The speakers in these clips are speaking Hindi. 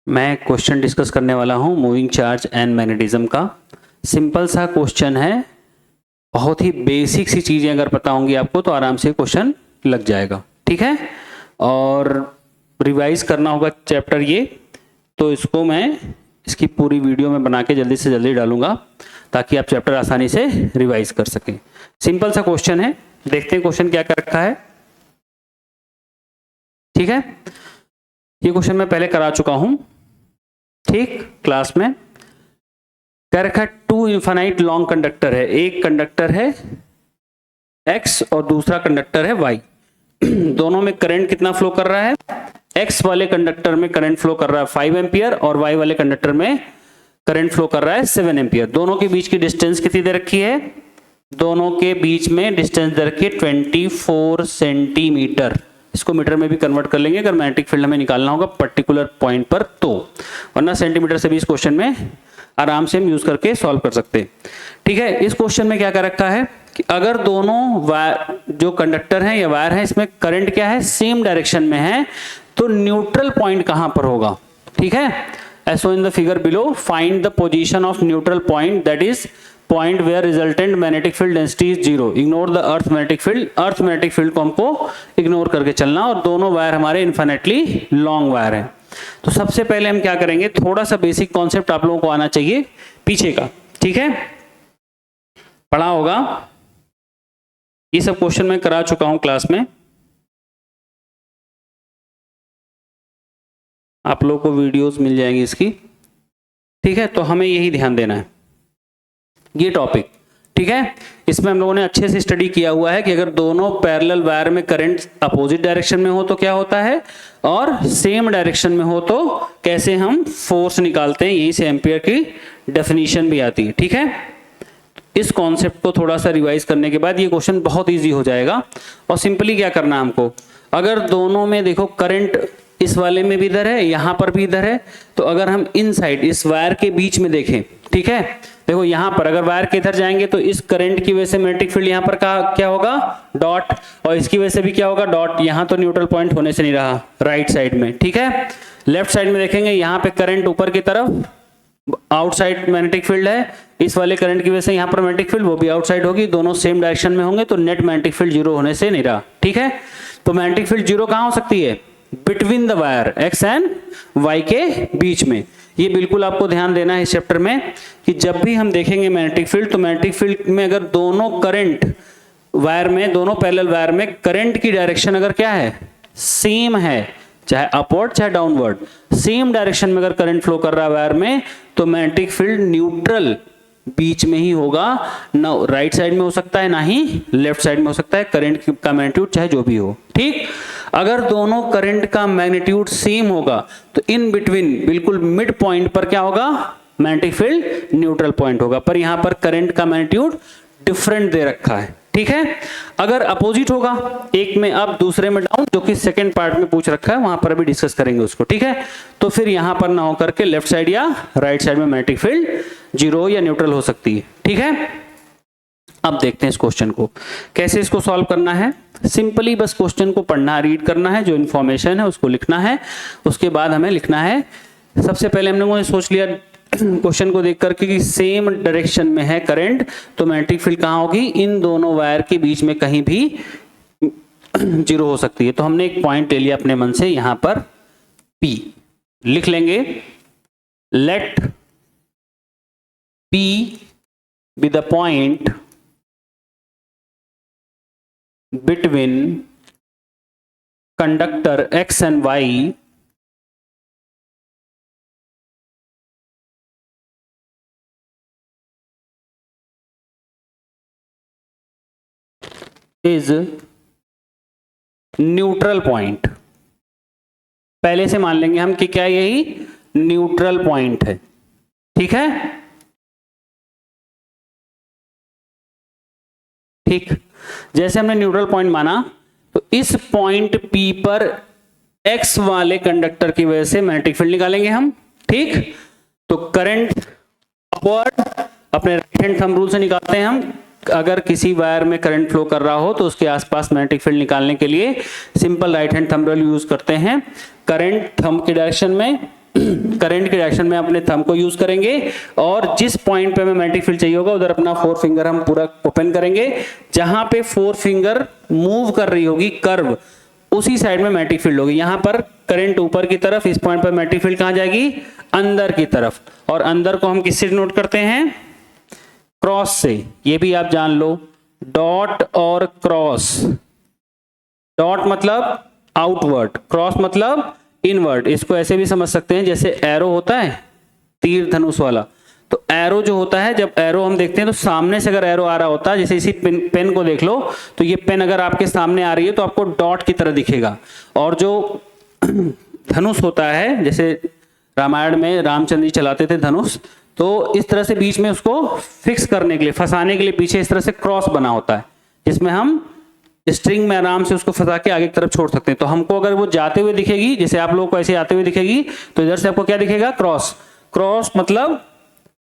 मैं क्वेश्चन डिस्कस करने वाला हूँ मूविंग चार्ज एंड मैग्नेटिज्म का। सिंपल सा क्वेश्चन है, बहुत ही बेसिक सी चीज़ें अगर पता होंगी आपको तो आराम से क्वेश्चन लग जाएगा। ठीक है, और रिवाइज करना होगा चैप्टर ये, तो इसको मैं इसकी पूरी वीडियो में बना के जल्दी से जल्दी डालूंगा ताकि आप चैप्टर आसानी से रिवाइज कर सकें। सिंपल सा क्वेश्चन है, देखते हैं क्वेश्चन क्या कर रखा है। ठीक है, ये क्वेश्चन मैं पहले करा चुका हूं, ठीक, क्लास में। क्या रखा है, टू इनफाइनाइट लॉन्ग कंडक्टर है, एक कंडक्टर है X और दूसरा कंडक्टर है Y। दोनों में करंट कितना फ्लो कर रहा है, X वाले कंडक्टर में करंट फ्लो कर रहा है 5 एम्पियर और Y वाले कंडक्टर में करंट फ्लो कर रहा है 7 एम्पियर। दोनों के बीच की डिस्टेंस कितनी दे रखी है, दोनों के बीच में डिस्टेंस दे रखी है 24 सेंटीमीटर। इसको मीटर में भी कन्वर्ट कर लेंगे अगर मैग्नेटिक फील्ड हमें निकालना होगा पर्टिकुलर पॉइंट पर, तो वरना सेंटीमीटर से भी इस क्वेश्चन में आराम से हम यूज करके सॉल्व कर सकते हैं। ठीक है, इस क्वेश्चन में क्या कर रखा है कि अगर दोनों वायर जो कंडक्टर हैं या वायर हैं इसमें करंट क्या है, सेम डायरेक्शन में है, तो न्यूट्रल पॉइंट कहां पर होगा। ठीक है, as shown in the figure below, find the position of neutral point, that is point where resultant magnetic field density is 0। Ignore the earth magnetic field, earth magnetic field को हमको इग्नोर करके चलना, और दोनों वायर हमारे इन्फिनिटली लॉन्ग वायर हैं। तो सबसे पहले हम क्या करेंगे, थोड़ा सा बेसिक कॉन्सेप्ट आप लोगों को आना चाहिए पीछे का। ठीक है, पढ़ा होगा, ये सब क्वेश्चन मैं करा चुका हूं क्लास में, आप लोगों को वीडियोस मिल जाएंगी इसकी। ठीक है, तो हमें यही ध्यान देना है ये टॉपिक। ठीक है, इसमें हम लोगों ने अच्छे से स्टडी किया हुआ है कि अगर दोनों पैरेलल वायर में करंट अपोजिट डायरेक्शन में हो तो क्या होता है, और सेम डायरेक्शन में हो तो कैसे हम फोर्स निकालते हैं, यही से एम्पियर की डेफिनेशन भी आती है। ठीक है, इस कॉन्सेप्ट को थोड़ा सा रिवाइज करने के बाद ये क्वेश्चन बहुत इजी हो जाएगा। और सिंपली क्या करना है हमको, अगर दोनों में देखो करंट इस वाले में भी इधर है, यहां पर भी इधर है, तो अगर हम इन साइड इस वायर के बीच में देखें, ठीक है, देखो यहां पर अगर वायर के इधर जाएंगे तो इस करंट की वजह से मैग्नेटिक फील्ड यहां पर क्या होगा, डॉट, और इसकी वजह से भी क्या होगा, डॉट। यहां तो न्यूट्रल पॉइंट होने से नहीं रहा राइट साइड में। ठीक है, लेफ्ट साइड में देखेंगे यहां पे करंट ऊपर की तरफ आउटसाइड मैग्नेटिक फील्ड है, इस वाले करंट की वजह से यहां पर मैग्नेटिक फील्ड वो भी आउटसाइड होगी, दोनों सेम डायरेक्शन में होंगे, तो नेट मैग्नेटिक फील्ड 0 होने से नहीं रहा। ठीक है, तो मैग्नेटिक फील्ड 0 कहां हो सकती है, between the wire X and Y के बीच में। ये बिल्कुल आपको ध्यान देना है इस चैप्टर में कि जब भी हम देखेंगे मैग्नेटिक फील्ड, तो मैग्नेटिक फील्ड में अगर दोनों करंट वायर में, दोनों पैरेलल वायर में करंट की डायरेक्शन अगर क्या है, सेम है, चाहे अपवर्ड चाहे डाउनवर्ड, सेम डायरेक्शन में अगर करंट फ्लो कर रहा है वायर में, तो मैग्नेटिक फील्ड न्यूट्रल बीच में ही होगा, ना राइट साइड में हो सकता है ना ही लेफ्ट साइड में हो सकता है, करंट का मैग्नीट्यूड चाहे जो भी हो। ठीक, अगर दोनों करंट का मैग्नीट्यूड सेम होगा तो इन बिटवीन बिल्कुल मिड पॉइंट पर क्या होगा, मैग्नेटिक फील्ड न्यूट्रल पॉइंट होगा, पर यहां पर करंट का मैग्नीट्यूड डिफरेंट दे रखा है। ठीक है, अगर अपोजिट होगा, एक में अप दूसरे में डाउन, जो कि सेकंड पार्ट में पूछ रखा है, वहां पर भी डिस्कस करेंगे उसको। ठीक है, तो फिर यहां पर ना होकर के लेफ्ट साइड या राइट साइड में मैग्नेटिक फील्ड 0 या न्यूट्रल हो सकती है। ठीक है, अब देखते हैं इस क्वेश्चन को कैसे इसको सॉल्व करना है। सिंपली बस क्वेश्चन को पढ़ना, रीड करना है, जो इन्फॉर्मेशन है उसको लिखना है, उसके बाद हमें लिखना है। सबसे पहले हम लोगों ने सोच लिया क्वेश्चन को देख करके कि सेम डायरेक्शन में है करंट, तो मैग्नेटिक फील्ड कहां होगी, इन दोनों वायर के बीच में कहीं भी 0 हो सकती है। तो हमने एक पॉइंट ले लिया अपने मन से, यहां पर P लिख लेंगे, let P be the point between conductor X and Y is neutral point. पहले से मान लेंगे हम कि क्या यही न्यूट्रल पॉइंट है। ठीक है, ठीक, जैसे हमने न्यूट्रल पॉइंट माना, तो इस पॉइंट P पर X वाले कंडक्टर की वजह से मैग्नेटिक फील्ड निकालेंगे हम। ठीक, तो करंट अपवर्ड अपने राइट हैंड थंब रूल से निकालते हैं हम। अगर किसी वायर में करंट फ्लो कर रहा हो तो उसके आसपास मैग्नेटिक फील्ड निकालने के लिए simple right hand thumb rule use करते हैं। करंट थंब की डायरेक्शन में करंट की डायरेक्शन में अपने थंब को यूज करेंगे और जिस पॉइंट पे हमें मैग्नेटिक फील्ड चाहिए होगा उधर अपना 4 फिंगर हम पूरा ओपन करेंगे। जहां पे 4 फिंगर मूव कर रही होगी कर्व, उसी साइड में मैग्नेटिक फील्ड होगी। यहां पर करंट ऊपर की तरफ, इस पॉइंट पर मैग्नेटिक फील्ड कहां जाएगी? अंदर की तरफ। और अंदर को हम किससे नोट करते हैं? क्रॉस से। ये भी आप जान लो, डॉट और क्रॉस। डॉट मतलब आउटवर्ड, क्रॉस मतलब इनवर्ड। इसको ऐसे भी समझ सकते हैं जैसे एरो होता है तीर धनुष वाला, तो एरो जो होता है, जब एरो हम देखते हैं तो सामने से अगर एरो आ रहा होता है, जैसे इसी पेन को देख लो, तो ये पेन अगर आपके सामने आ रही है तो आपको डॉट की तरह दिखेगा। और जो धनुष होता है, जैसे रामायण में रामचंद्र जी चलाते थे धनुष, तो इस तरह से बीच में उसको फिक्स करने के लिए, फंसाने के लिए पीछे इस तरह से क्रॉस बना होता है, जिसमें हम स्ट्रिंग में आराम से उसको फंसा के आगे की तरफ छोड़ सकते हैं। तो हमको अगर वो जाते हुए दिखेगी, जैसे आप लोगों को ऐसे आते हुए दिखेगी, तो इधर से आपको क्या दिखेगा? क्रॉस। क्रॉस मतलब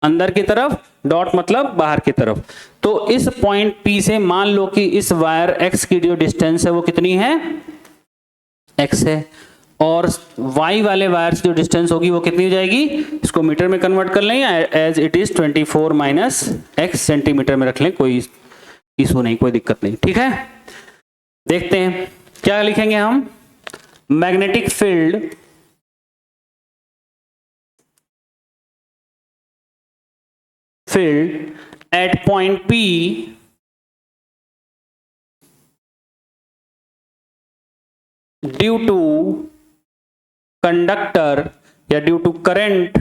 अंदर की तरफ, डॉट मतलब बाहर की तरफ। तो इस पॉइंट P से मान लो कि इस वायर X की जो डिस्टेंस है वो कितनी है? X है। और Y वाले वायर से जो डिस्टेंस होगी वो कितनी हो जाएगी? इसको मीटर में कन्वर्ट कर लें या as it is 24 minus x centimetre में रख लें, कोई इशू नहीं, कोई दिक्कत नहीं। ठीक है, देखते हैं क्या लिखेंगे हम। Magnetic field at point P due to conductor या due to current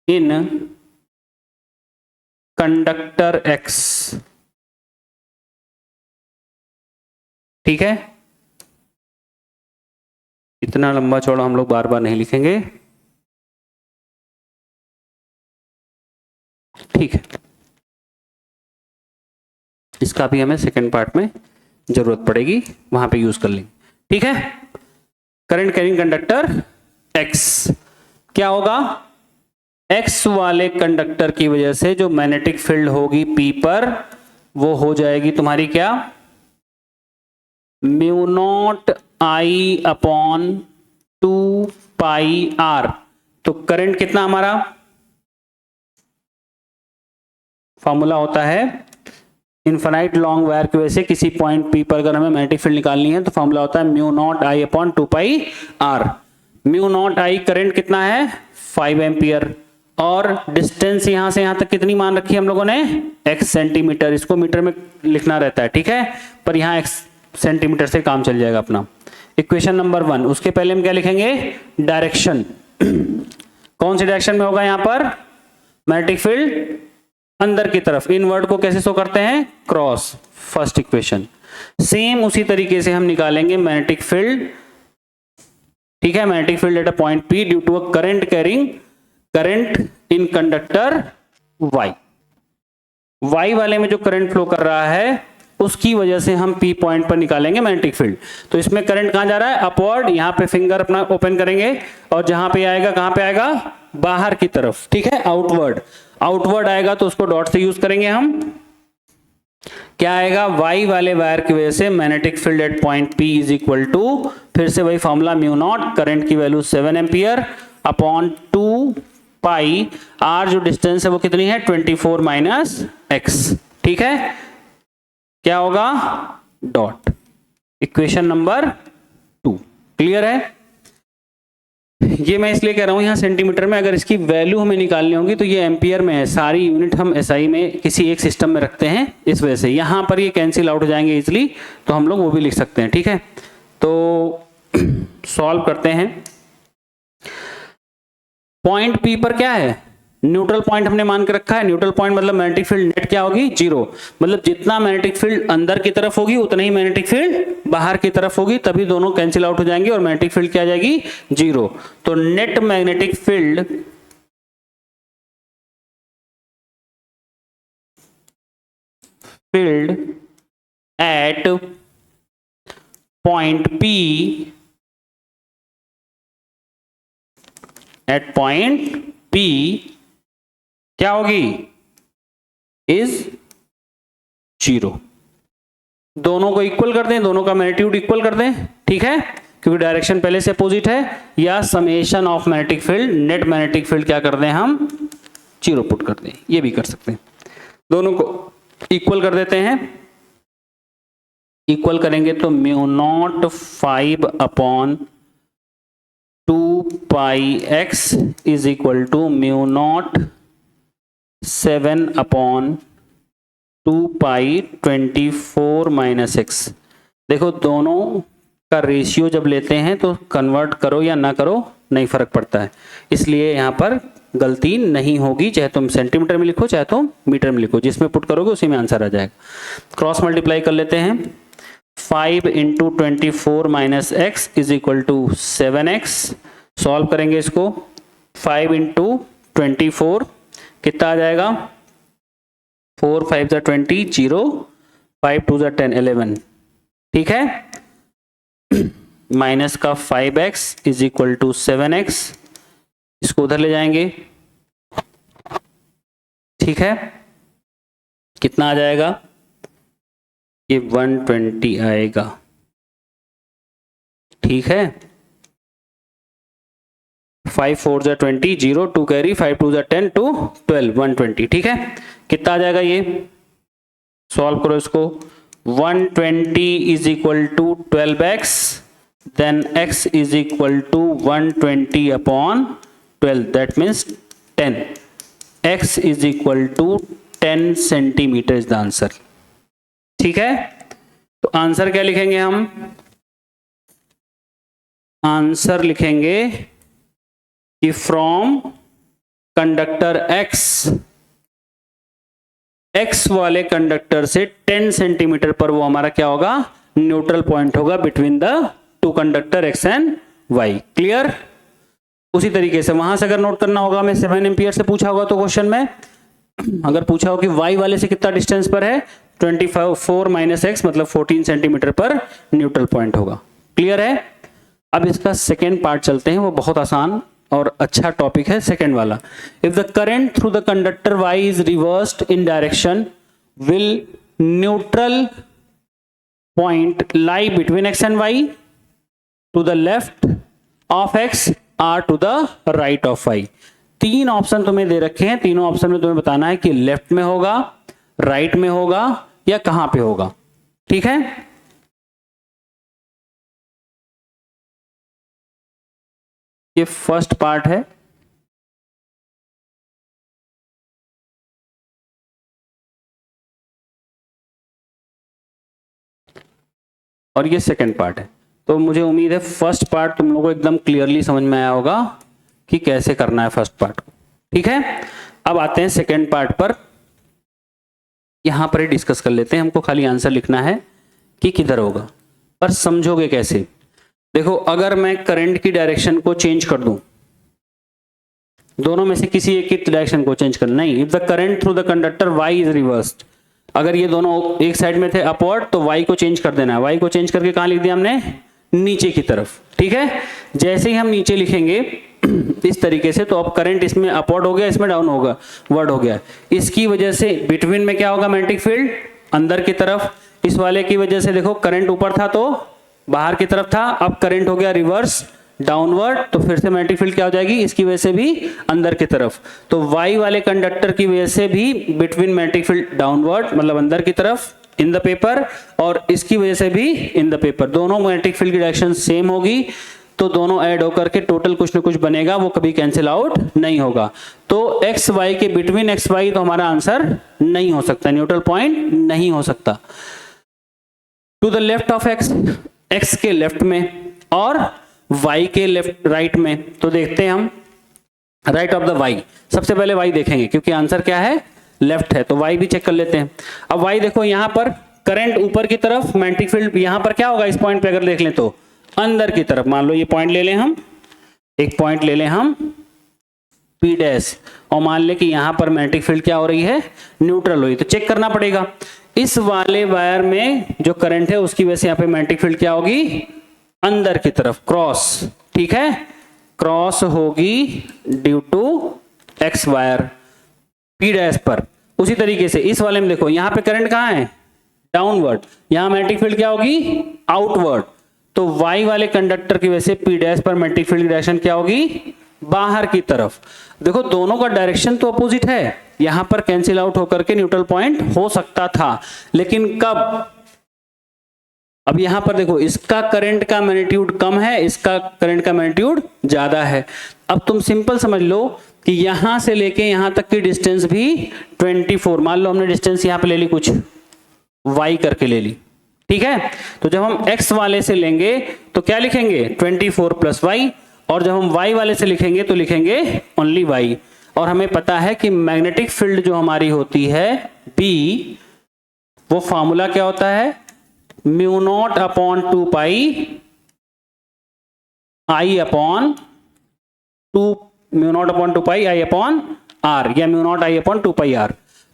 in conductor X। ठीक है, इतना लंबा चौड़ा हम लोग बार बार नहीं लिखेंगे। ठीक है, इसका भी हमें सेकंड पार्ट में जरूरत पड़ेगी, वहां पे यूज कर लेंगे। ठीक है, करंट कैरिंग कंडक्टर X क्या होगा? X वाले कंडक्टर की वजह से जो मैग्नेटिक फील्ड होगी P पर, वो हो जाएगी तुम्हारी क्या? Mu naught I upon 2 pi R। तो करंट कितना हमारा? फॉर्मूला होता है इनफाइनाइट लॉन्ग वायर की वजह से किसी पॉइंट P पर अगर हमें मैग्नेटिक फील्ड निकालनी है तो फॉर्मूला होता है mu naught I upon 2 pi R। Mu naught I current कितना है? 5 एम्पियर। और डिस्टेंस यहां से यहां तक कितनी मान रखी है हम लोगों ने? x centimetre. इसको मीटर में लिखना रहता है, ठीक है, पर यहां x सेंटीमीटर से काम चल जाएगा अपना। Equation number 1। उसके पहले हम क्या लिखेंगे? डायरेक्शन। कौन सी डायरेक्शन में होगा यहां पर मैग्नेटिक फील्ड? अंदर की तरफ। इनवर्ड को कैसे शो करते हैं? क्रॉस। First equation. सेम उसी तरीके से हम निकालेंगे मैग्नेटिक फील्ड। ठीक है, magnetic field at a point P due to a current carrying current in conductor Y। Y वाले में जो करंट फ्लो कर रहा है उसकी वजह से हम P पॉइंट पर निकालेंगे मैग्नेटिक फील्ड। तो इसमें करंट कहां जा रहा है? अपवर्ड। यहां पे फिंगर अपना ओपन करेंगे और जहां पे आएगा, कहां पे आएगा? बाहर की तरफ। ठीक है, आउटवर्ड। आउटवर्ड आएगा तो उसको डॉट से यूज करेंगे हम। क्या आएगा? Y वाले वायर की वजह से magnetic field at point P is equal to, फिर से वही फॉर्मूला म्यू नॉट, करंट की value 7 ampere upon 2 pi R, जो डिस्टेंस है वो कितनी है? 24 माइनस x। ठीक है, क्या होगा? डॉट। इक्वेशन नंबर 2 क्लियर है? ये मैं इसलिए कह रहा हूं यहां सेंटीमीटर में, अगर इसकी वैल्यू हमें निकालनी होगी तो ये एम्पियर में है। सारी यूनिट हम SI में किसी एक सिस्टम में रखते हैं, इस वजह से यहां पर ये कैंसिल आउट हो जाएंगे इजिली, तो हम लोग वो भी लिख सकते हैं। ठीक है, तो सॉल्व करते हैं। पॉइंट P पर क्या है? न्यूट्रल पॉइंट हमने मान के रखा है। न्यूट्रल पॉइंट मतलब मैग्नेटिक फील्ड नेट क्या होगी? 0। मतलब जितना मैग्नेटिक फील्ड अंदर की तरफ होगी उतना ही मैग्नेटिक फील्ड बाहर की तरफ होगी, तभी दोनों कैंसिल आउट हो जाएंगे और मैग्नेटिक फील्ड क्या आ जाएगी? 0। तो net magnetic field at point P क्या होगी? इज 0। दोनों को इक्वल कर दें, दोनों का मैग्नीट्यूड इक्वल कर दें, ठीक है, क्योंकि डायरेक्शन पहले से अपोजिट है, या summation of magnetic field, net magnetic field क्या कर दें हम 0 पुट कर दें, ये भी कर सकते हैं। दोनों को इक्वल कर देते हैं, इक्वल करेंगे तो mu naught 5 upon 2 pi x is equal to mu naught 7 upon 2 pi 24 minus x. देखो दोनों का रेशियो जब लेते हैं तो कन्वर्ट करो या ना करो नहीं फर्क पड़ता है, इसलिए यहाँ पर गलती नहीं होगी, चाहे तुम सेंटीमीटर में लिखो चाहे तुम मीटर में लिखो, जिसमें पुट करोगे उसी में आंसर आ जाएगा। क्रॉस मल्टीप्लाई कर लेते हैं, 5 into 24 minus x is equal to 7x। Solve करेंगे इसको, 5 इंटू 24 कितना आ जाएगा, 4 5 जा 20, 0 5 2 जा 10, 11, ठीक है, माइनस का 5x is equal to 7x, इसको उधर ले जाएंगे, ठीक है, कितना आ जाएगा, ये 120 आएगा, ठीक है, 5 4 जा 20, 0 2 कैरी, 5 2 जा 10, 2 12, 120, ठीक है, कितना आ जाएगा ये, सॉल्व करो इसको, 120 is equal to 12x, then x is equal to 120 upon 12, that means 10, x is equal to 10 centimetre is the answer, ठीक है। तो आंसर क्या लिखेंगे हम, आंसर लिखेंगे कि फ्रॉम कंडक्टर x वाले कंडक्टर से 10 सेंटीमीटर पर वो हमारा क्या होगा, न्यूट्रल पॉइंट होगा between the two conductor x and y। Clear. उसी तरीके से वहां से अगर नोट करना होगा, हमें 7 एम्पियर से पूछा होगा तो क्वेश्चन में अगर पूछा हो कि y वाले से कितना डिस्टेंस पर है, 24 माइनस एक्स मतलब 14 सेंटीमीटर पर न्यूट्रल पॉइंट होगा। क्लियर है। अब इसका सेकेंड पार्ट चलते हैं, वो बहुत आसान और अच्छा टॉपिक है सेकेंड वाला। If the current through the conductor y is reversed in direction will neutral point lie between x and y, to the left of x or to the right of y। तीन ऑप्शन तुम्हें दे रखे हैं, तीनों ऑप्शन में तुम्हें बताना है कि लेफ्ट में होगा, राइट में होगा या कहां पे होगा। ठीक है। ये फर्स्ट पार्ट है। और ये सेकंड पार्ट है। तो मुझे उम्मीद है फर्स्ट पार्ट तुम लोगों को एकदम क्लियरली समझ में आया होगा कि कैसे करना है फर्स्ट पार्ट को। ठीक है। अब आते हैं सेकंड पार्ट पर। यहां पर ही डिस्कस कर लेते हैं। हमको खाली आंसर लिखना है कि किधर होगा, पर समझोगे कैसे। देखो, अगर मैं करंट की डायरेक्शन को चेंज कर दूं, दोनों में से किसी एक की डायरेक्शन को चेंज करना, नहीं, if the current through the conductor y is reversed, अगर ये दोनों एक साइड में थे अपवर्ड तो y को चेंज कर देना है। y को चेंज करके कहां लिख दिया हमने, नीचे की तरफ। ठीक है। जैसे ही हम नीचे लिखेंगे इस तरीके से, तो अब करंट इसमें अपवर्ड हो गया, इसमें डाउन होगा, वर्ड हो गया। इसकी वजह से बिटवीन में क्या होगा, मैग्नेटिक फील्ड अंदर की तरफ। इस वाले की वजह से देखो करंट ऊपर था तो बाहर की तरफ था, अब करंट हो गया रिवर्स डाउनवर्ड, तो फिर से मैग्नेटिक फील्ड क्या हो जाएगी, इसकी वजह से भी अंदर की तरफ। तो y वाले कंडक्टर की वजह से भी बिटवीन मैग्नेटिक फील्ड डाउनवर्ड मतलब अंदर की तरफ इन द पेपर, और इसकी वजह से भी इन द पेपर। दोनों मैग्नेटिक फील्ड की डायरेक्शन सेम होगी, तो दोनों ऐड होकर के टोटल कुछ ना कुछ बनेगा, वो कभी कैंसिल आउट नहीं होगा। तो एक्स वाई के बिटवीन एक्स वाई तो हमारा आंसर नहीं हो सकता, न्यूट्रल पॉइंट नहीं हो सकता। To the left of x, x के लेफ्ट में और y के लेफ्ट राइट में, तो देखते हैं हम राइट ऑफ द y। सबसे पहले y देखेंगे क्योंकि आंसर क्या है, लेफ्ट है, तो y भी चेक कर लेते हैं। अब y देखो, यहां पर करंट ऊपर की तरफ, मैग्नेटिक फील्ड यहां पर क्या होगा, इस पॉइंट पे अगर देख लें तो अंदर की तरफ। मान लो ये पॉइंट ले लें हम, एक पॉइंट ले लें हम P डैश, और मान ले कि यहां पर मैग्नेटिक फील्ड क्या हो रही है, न्यूट्रल हुई, तो चेक करना पड़ेगा इस वाले वायर में जो करंट है उसकी वजह से यहां पे मैग्नेटिक फील्ड क्या होगी, अंदर की तरफ क्रॉस। ठीक है, क्रॉस होगी due to x wire P dash पर। उसी तरीके से इस वाले में देखो, यहां पे करंट कहां है, डाउनवर्ड, यहां मैग्नेटिक फील्ड क्या होगी, आउटवर्ड। तो y वाले कंडक्टर की वजह से p डैश पर मैग्नेटिक फील्ड की डायरेक्शन क्या होगी, बाहर की तरफ। देखो दोनों का डायरेक्शन तो अपोजिट है, यहां पर कैंसिल आउट होकर के न्यूट्रल पॉइंट हो सकता था, लेकिन कब, अब यहां पर देखो इसका करंट का मैग्नीट्यूड कम है, इसका करंट का मैग्नीट्यूड ज्यादा है। अब तुम सिंपल समझ लो कि यहां से लेके यहां तक की डिस्टेंस भी 24, मान लो हमने डिस्टेंस यहां पे ले ली कुछ y करके ले ली, ठीक है। तो जब हम x वाले से लेंगे तो क्या लिखेंगे 24 प्लस y, और जब हम y वाले से लिखेंगे तो लिखेंगे ओनली y। और हमें पता है कि मैग्नेटिक फील्ड जो हमारी होती है B, वो फॉर्मूला क्या होता है, mu naught upon 2 pi I upon 2, mu naught upon 2 pi I upon R, या mu naught I upon 2 pi R।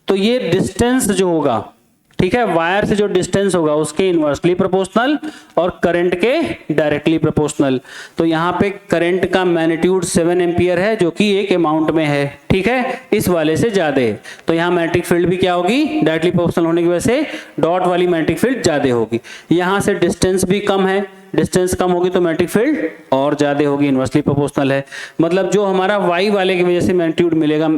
तो ये डिस्टेंस जो होगा, ठीक है, वायर से जो डिस्टेंस होगा उसके इनवर्सली प्रोपोर्शनल और करंट के डायरेक्टली प्रोपोर्शनल। तो यहाँ पे करंट का मैग्नीट्यूड 7 एम्पियर है जो कि एक अमाउंट में है, ठीक है, इस वाले से ज्यादा है। तो यहाँ मैग्नेटिक फील्ड भी क्या होगी, डायरेक्टली प्रोपोर्शनल होने की वजह से डॉट वाली मैग्नेटिक फील्ड ज्यादा होगी। यहाँ से डिस्टेंस भी कम है, डिस्टेंस कम होगी तो मैग्नेटिक फील्ड और ज्यादा होगी, इनवर्सली प्रोपोर्शनल है। मतलब जो हमारा वाई वाले की वजह से मैग्नीट्यूड मिलेगा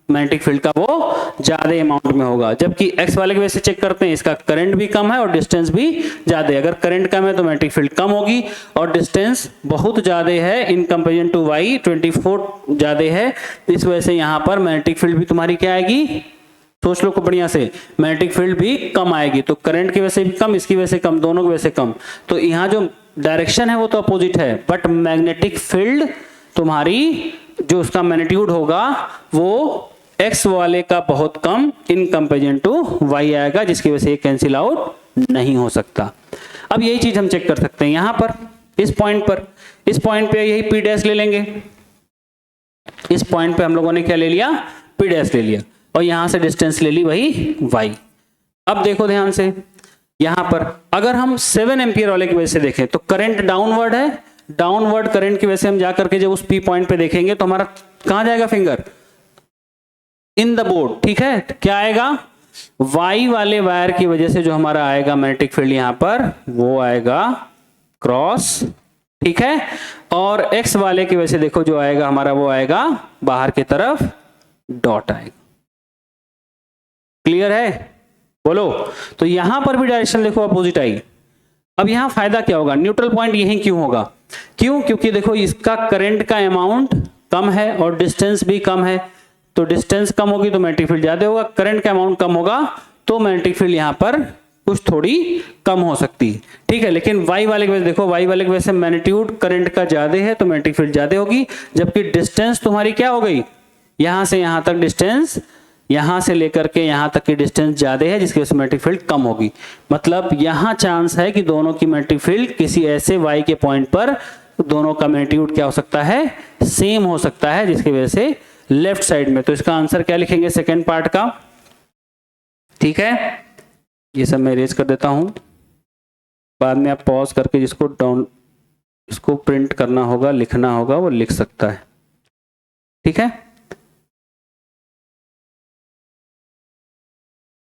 मैग्नेटिक फील्ड का, वो ज्यादा अमाउंट में होगा। जबकि एक्स वाले की वजह से चेक करते हैं, इसका करंट भी कम है और डिस्टेंस भी ज्यादा है। अगर करंट कम है तो मैग्नेटिक फील्ड कम होगी, और डिस्टेंस बहुत ज्यादा है इन कंपेरिजन टू वाई, 24 ज्यादा है, इस वजह से यहाँ पर मैग्नेटिक फील्ड भी तुम्हारी क्या आएगी, सोच लो को बढ़िया से, मैग्नेटिक फील्ड भी कम आएगी। तो करंट की वजह से भी कम, इसकी वजह से कम, दोनों की वजह से कम। तो यहाँ जो डायरेक्शन है वो तो अपोजिट है, बट मैग्नेटिक फील्ड तुम्हारी जो उसका मैग्नीट्यूड होगा वो एक्स वाले का बहुत कम इन कंपेरिजन टू वाई आएगा, जिसकी वजह से ये कैंसिल आउट नहीं हो सकता। अब यही चीज हम चेक कर सकते हैं यहां पर, इस पॉइंट पर, इस पॉइंट पे यही पी डैश ले लेंगे, इस पॉइंट पे हम लोगों ने क्या ले लिया, पी डैश ले लिया, और यहां से डिस्टेंस ले ली वही वाई। अब देखो ध्यान से, यहां पर अगर हम 7 एम्पियर वाले की वजह से देखें तो करंट डाउनवर्ड है, डाउनवर्ड करंट की वजह से हम जाकर के जब उस पी पॉइंट पे देखेंगे तो हमारा कहां जाएगा फिंगर, इन द बोर्ड, ठीक है। तो क्या आएगा, वाई वाले वायर की वजह से जो हमारा आएगा मैग्नेटिक फील्ड यहां पर, वो आएगा क्रॉस, ठीक है, और एक्स वाले की वजह से देखो जो आएगा हमारा, वो आएगा बाहर की तरफ डॉट आएगा। क्लियर है, बोलो। तो यहां पर भी डायरेक्शन देखो अपोजिट आई। अब यहां फायदा क्या होगा, न्यूट्रल पॉइंट यही क्यों होगा, क्यों, क्योंकि देखो इसका करंट का अमाउंट कम है और डिस्टेंस भी कम है। तो डिस्टेंस कम होगी तो मैग्नेटिक फील्ड ज्यादा होगा, करंट का अमाउंट कम होगा तो मैग्नेटिक फील्ड यहां पर कुछ थोड़ी कम हो सकती है, ठीक है। लेकिन वाई वाले की वजह से देखो, वाई वाले की वजह से मैग्नीट्यूड करंट का ज्यादा है तो मैग्नेटिक फील्ड ज्यादा होगी, जबकि डिस्टेंस तुम्हारी क्या हो गई, यहां से यहां तक डिस्टेंस, यहां से लेकर के यहां तक की डिस्टेंस ज्यादा है, जिसकी वजह से मैग्नेटिक फील्ड कम होगी। मतलब यहां चांस है कि दोनों की मैग्नेटिक फील्ड किसी ऐसे वाई के पॉइंट पर दोनों का मैग्नीट्यूड क्या हो सकता है, सेम हो सकता है, जिसकी वजह से लेफ्ट साइड में। तो इसका आंसर क्या लिखेंगे सेकेंड पार्ट का, ठीक है। ये सब मैं इरेज कर देता हूं, बाद में आप पॉज करके जिसको डाउन, इसको प्रिंट करना होगा, लिखना होगा, वो लिख सकता है, ठीक है।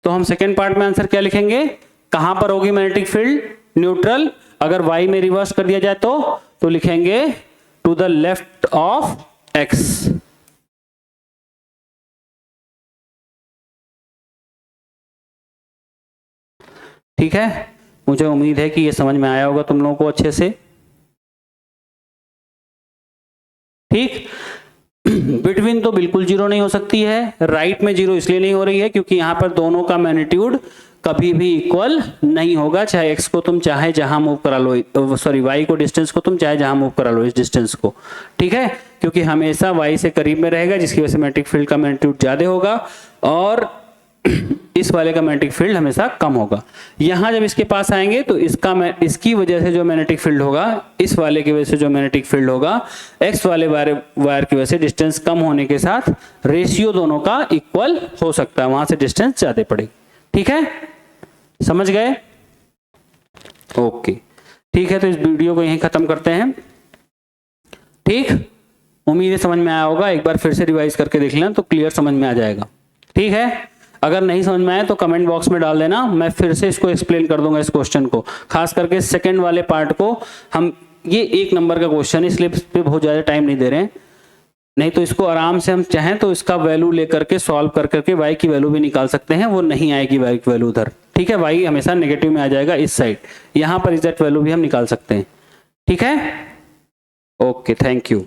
तो हम सेकेंड पार्ट में आंसर क्या लिखेंगे, कहां पर होगी मैग्नेटिक फील्ड, न्यूट्रल। अगर वाई में रिवर्स कर दिया जाए तो लिखेंगे to the left of x. ठीक है, मुझे उम्मीद है कि ये समझ में आया होगा तुम लोगों को अच्छे से, ठीक। बिटवीन तो बिल्कुल जीरो नहीं हो सकती है, राइट में जीरो इसलिए नहीं हो रही है क्योंकि यहां पर दोनों का मैग्नीट्यूड कभी भी इक्वल नहीं होगा, चाहे एक्स को तुम चाहे जहां मूव करा लो, सॉरी वाई को डिस्टेंस को तुम चाहे जहां मूव करा लो इस डिस्टेंस को, ठीक है, क्योंकि हमेशा वाई से करीब में रहेगा, जिसकी वजह से मैग्नेटिक फील्ड का मैग्नीट्यूड ज्यादा होगा और इस वाले का मैग्नेटिक फील्ड हमेशा कम होगा। यहां जब इसके पास आएंगे तो इसकी वजह से जो मैग्नेटिक फील्ड होगा, इस वाले की वजह से जो मैग्नेटिक फील्ड होगा, एक्स वाले वायर की वजह से डिस्टेंस कम होने के साथ रेशियो दोनों का इक्वल हो सकता है, वहां से डिस्टेंस ज्यादा पड़ेगी, ठीक है, समझ गए, ओके, ठीक है। तो इस वीडियो को यहीं खत्म करते हैं, ठीक, उम्मीद है समझ में आया होगा, एक बार फिर से रिवाइज करके देख लें तो क्लियर समझ में आ जाएगा, ठीक है। अगर नहीं समझ में आए तो कमेंट बॉक्स में डाल देना, मैं फिर से इसको एक्सप्लेन कर दूंगा इस क्वेश्चन को, खास करके सेकंड वाले पार्ट को। हम ये 1 नंबर का क्वेश्चन है इसलिए इस पे बहुत ज़्यादा टाइम नहीं दे रहे हैं, नहीं तो इसको आराम से हम चाहें तो इसका वैल्यू लेकर के सॉल्व कर करके y की वैल्यू भी निकाल सकते हैं, वो नहीं आएगी y की वैल्यू उधर, ठीक है। y हमेशा नेगेटिव में आ जाएगा इस साइड, यहाँ पर एग्जैक्ट वैल्यू भी हम निकाल सकते हैं, ठीक है। Okay, thank you.